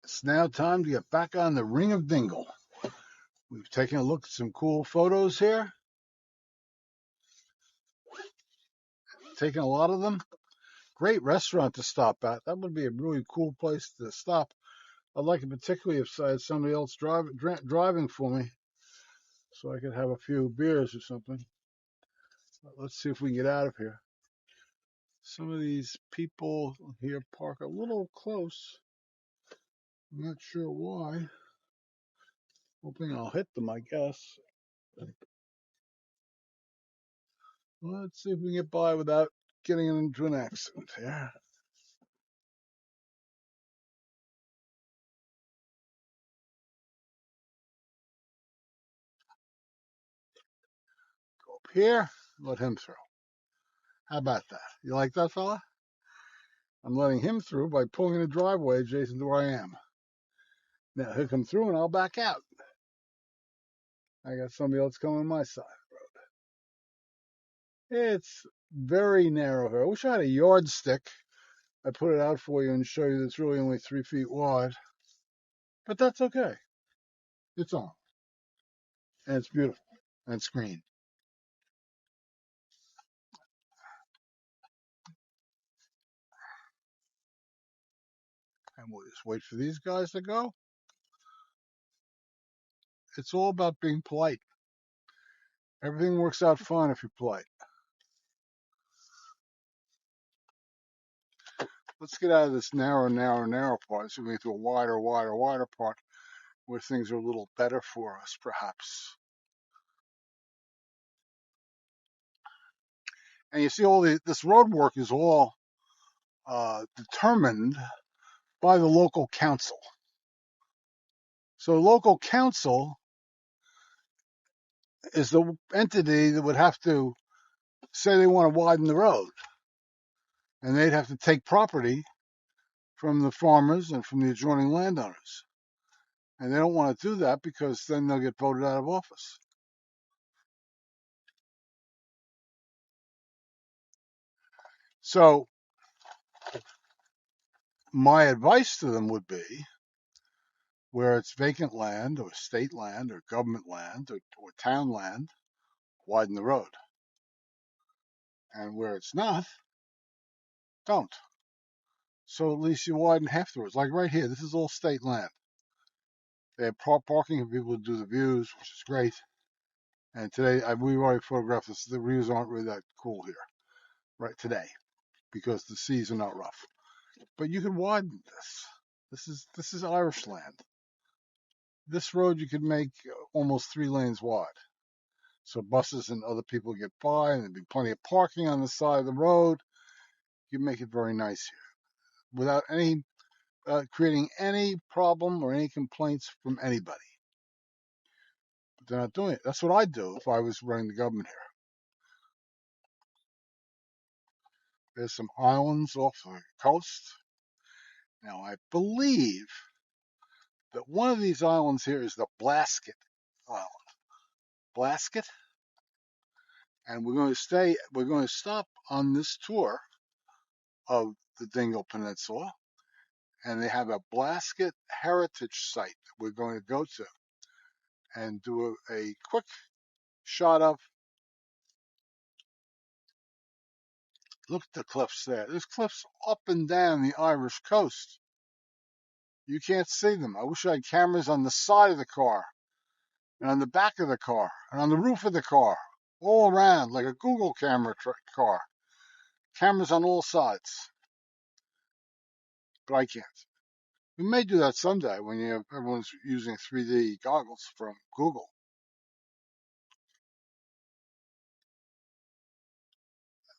It's now time to get back on the Ring of Dingle. We've taken a look at some cool photos here, taken a lot of them. Great restaurant to stop at. That would be a really cool place to stop. I'd like it particularly if I had somebody else driving for me so I could have a few beers or something. Let's see if we can get out of here. Some of these people here park a little close. I'm not sure why. Hoping I'll hit them, I guess. Let's see if we can get by without getting into an accident here. Go up here, let him through. How about that? You like that, fella? I'm letting him through by pulling in a driveway adjacent to where I am. Now he'll come through and I'll back out. I got somebody else coming on my side of the road. It's very narrow here. I wish I had a yardstick. I put it out for you and show you that it's really only 3 feet wide. But that's okay. It's on. And it's beautiful. And it's green. And we'll just wait for these guys to go. It's all about being polite. Everything works out fine if you're polite. Let's get out of this narrow part so we get to a wider part where things are a little better for us, perhaps. And you see, this road work is all determined by the local council. So the local council is the entity that would have to say they want to widen the road. And they'd have to take property from the farmers and from the adjoining landowners. And they don't want to do that because then they'll get voted out of office. So my advice to them would be, where it's vacant land or state land or government land or town land, widen the road. And where it's not, don't. So at least you widen half the roads. Like right here, this is all state land. They have parking for people to do the views, which is great. And today, we've already photographed this. The views aren't really that cool here, right today, because the seas are not rough. But you can widen this. This is Irish land. This road you could make almost 3 lanes wide. So buses and other people get by, and there'd be plenty of parking on the side of the road. You make it very nice here, without any creating any problem or any complaints from anybody. But they're not doing it. That's what I'd do if I was running the government here. There's some islands off the coast. Now, I believe that one of these islands here is the Blasket Island. Blasket? And we're going to stop on this tour of the Dingle Peninsula. And they have a Blasket heritage site that we're going to go to and do a quick shot of. Look at the cliffs there. There's cliffs up and down the Irish coast. You can't see them. I wish I had cameras on the side of the car and on the back of the car and on the roof of the car, all around like a Google camera car. Cameras on all sides. But I can't. We may do that someday when everyone's using 3D goggles from Google.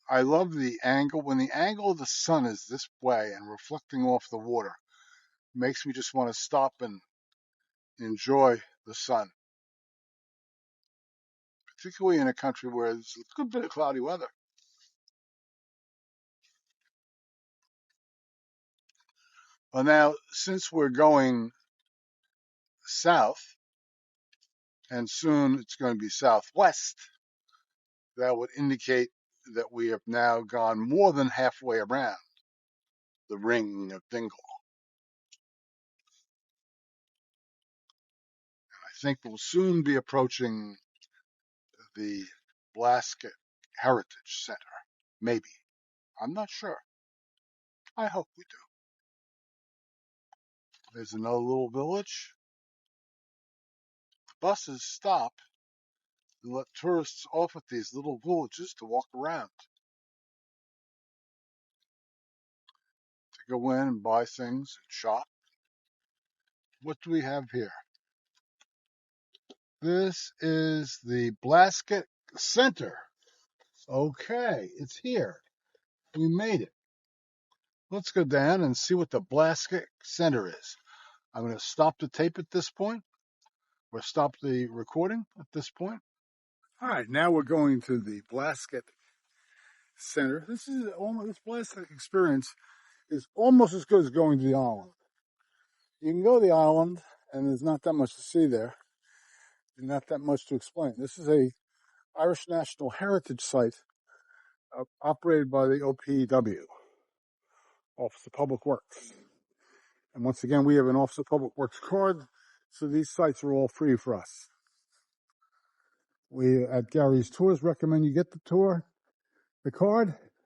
I love the angle. When the angle of the sun is this way and reflecting off the water, it makes me just want to stop and enjoy the sun, particularly in a country where there's a good bit of cloudy weather. Well, now, since we're going south, and soon it's going to be southwest, that would indicate that we have now gone more than halfway around the ring of Dingle. think we'll soon be approaching the Blasket Heritage Center. Maybe. I'm not sure. I hope we do. There's another little village. Buses stop and let tourists off at these little villages to walk around, to go in and buy things and shop. What do we have here? This is the Blasket Center. Okay, it's here. We made it. Let's go down and see what the Blasket Center is. I'm going to stop the tape at this point, or stop the recording at this point. All right, now we're going to the Blasket Center. This Blasket experience is almost as good as going to the island. You can go to the island, and there's not that much to see there, and not that much to explain. This is a Irish National Heritage Site operated by the OPW, Office of Public Works. And once again, we have an Office of Public Works card, so these sites are all free for us. We at Gary's Tours recommend you get the card.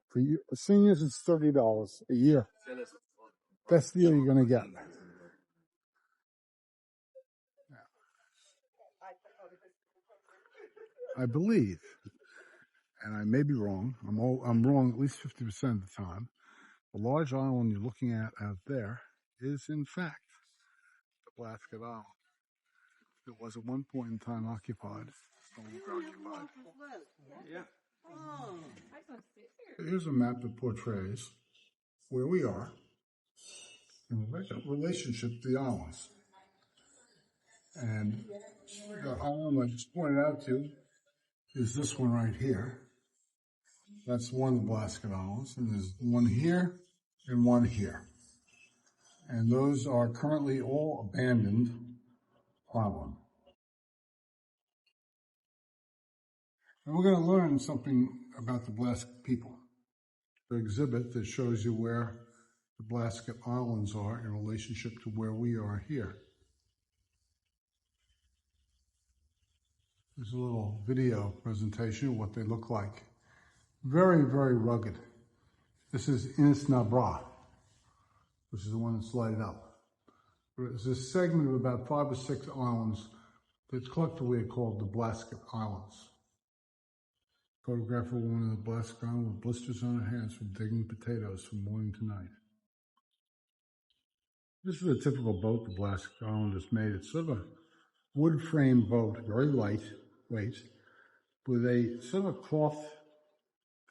For you, for seniors, it's $30 a year. Best deal you're going to get. I believe, and I may be wrong, I'm wrong at least 50% of the time, the large island you're looking at out there is in fact the Blasket Island. It was at one point in time occupied. It's no longer occupied. Here's a map that portrays where we are in relationship to the islands. And the island I just pointed out to is this one right here. That's one of the Blasket Islands, and there's one here and one here. And those are currently all abandoned islands. And we're going to learn something about the Blasket people. The exhibit that shows you where the Blasket Islands are in relationship to where we are here. There's a little video presentation of what they look like. Very, very rugged. This is Inis na Bra, which is the one that's lighted up. It's a segment of about 5 or 6 islands that collectively are called the Blasket Islands. Photograph of a woman in the Blasket Island with blisters on her hands from digging potatoes from morning to night. This is a typical boat the Blasket Island has made. It's sort of a wood frame boat, very lightweight, with a sort of a cloth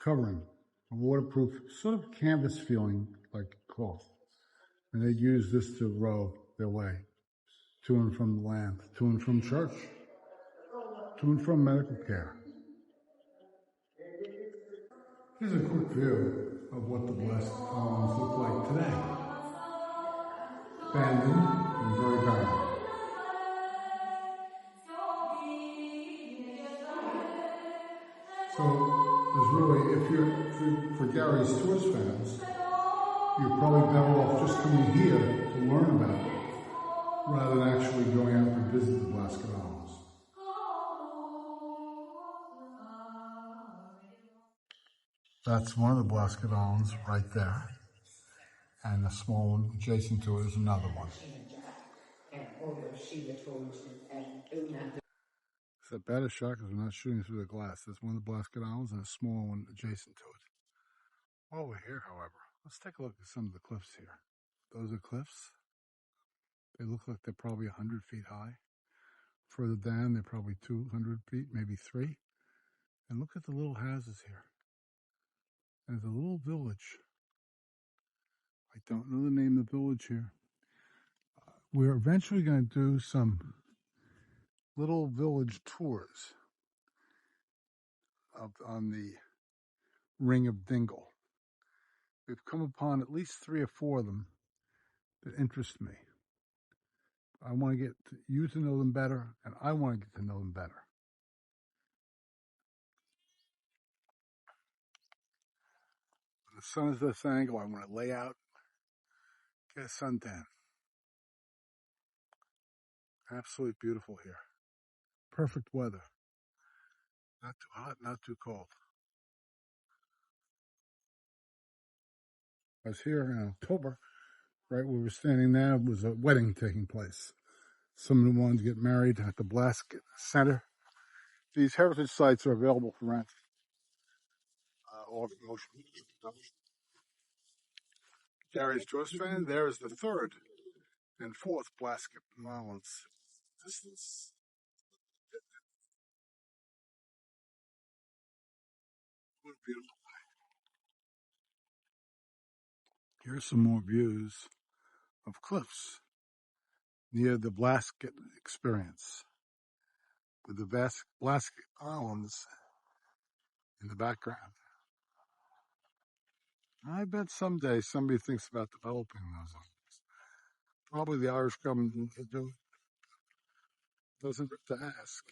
covering, a waterproof, sort of canvas feeling like cloth. And they'd use this to row their way to and from the land, to and from church, to and from medical care. Here's a quick view of what the Blasket Islands look like today. Abandoned and very barren. So there's really, for Gary's Tours fans, you're probably better off just coming here to learn about it, rather than actually going out to visit the Blasket Islands. That's one of the Blasket Islands right there. And the small one adjacent to it is another one. It's a better shot because we're not shooting through the glass. There's one of the Blasket Islands and a small one adjacent to it. While we're here, however, let's take a look at some of the cliffs here. Those are cliffs. They look like they're probably 100 feet high. Further down, they're probably 200 feet, maybe 3. And look at the little houses here. There's a little village. I don't know the name of the village here. We're eventually going to do some little village tours on the Ring of Dingle. We've come upon at least 3 or 4 of them that interest me. I want to get you to know them better, and I want to get to know them better. When the sun is at this angle, I want to lay out, get a suntan. Absolutely beautiful here. Perfect weather. Not too hot, not too cold. I was here in October, right where we're standing now was a wedding taking place. Someone wanted to get married at the Blasket Center. These heritage sites are available for rent. All the ocean. Gary's tourist van. There is the third and fourth Blasket Islands. This is beautiful. Here's some more views of cliffs near the Blasket experience with the vast Blasket Islands in the background. I bet someday somebody thinks about developing those islands. Probably the Irish government doesn't hurt to ask.